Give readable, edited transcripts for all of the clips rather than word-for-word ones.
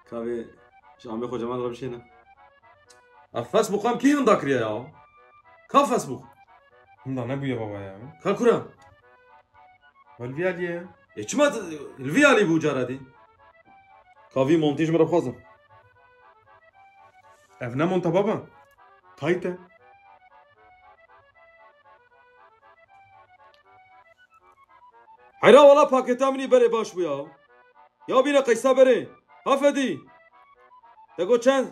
Kahve Şamil kocaman da bir şey ne? Facebook am kimin dakriye ya? Ka Facebook. Da ne bu ya baba ya? Kalkura. Valviyaliye. Çima Lviyali bu caradi. Kavi montaj mı rapazım? Ev ne monta baba? Tayte. Hayra valla paketamini bere baş bu ya. Ya bine kaysa bere. Hafedi. Tego çen.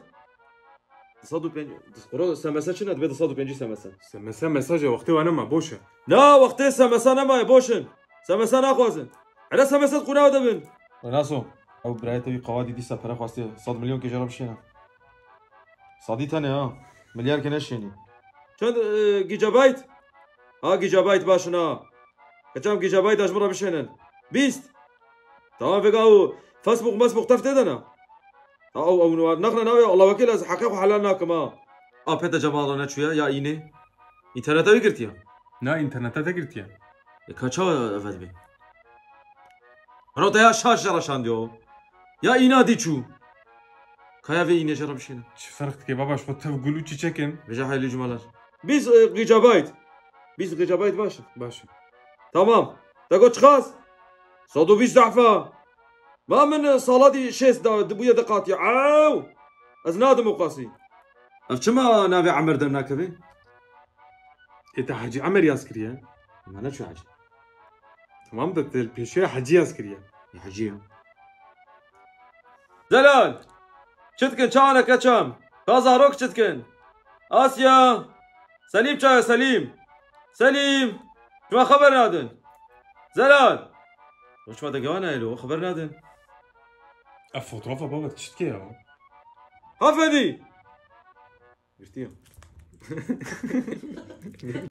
105. Ora SMS çin adbe 105 SMS. SMS mesaj vakti var ama boşa. Na vakti SMS nema boşun. SMS nakhwazin. Hayra SMS quna da bin. Nasıl? Ev برایت قوادی دیسا پره خواستی 100 میلیون که جرب شینم. صادی تنه ها. میلیارد که نشینی. چند گیجابایت؟ ها گیجابایت باشنا. کچام گیجابایت اجمرا بشینن. 20. تمام فيقاو فيسبوك مسبوق تفتدنا. او نخنا ناوي الله وكيل از حقيق وحلالنا كما. بيتا جمال نشويا يا ايني. انترنت اوي گرتيا. نه اینترنت تا گرتیا. کچا افد بي. رو يا شاش جراشان ديو. Ya inadi çu. Kaya ve iğne jarab şeyler. چه فرق که باباش خود تو گلو چی چکن؟ Veja hayırlı cumalar. Biz gigabyte. Biz gigabyte başı. باشه. Tamam. Tego çıkaz. Sadu biz dahfa. Ma min saladi şes da bu yada qati. Au. Az nadim uqasi. Afçama nabi Amr dernakevi. ایت حاجی عمر یاز کریه؟ Mana şu hacı. تمام ده تل پیشه حاجی یاز کریه. Hacı. Zelal. Çıtkın çağına kaçam. Kazarok çıtkın. Asya. Selim çaya Selim. Selim. Şuna haber nadın. Zelal. Uçma da gavana elo haber nadın. fotoğrafa baba çitke ya. Hafedi. Yırtıyor.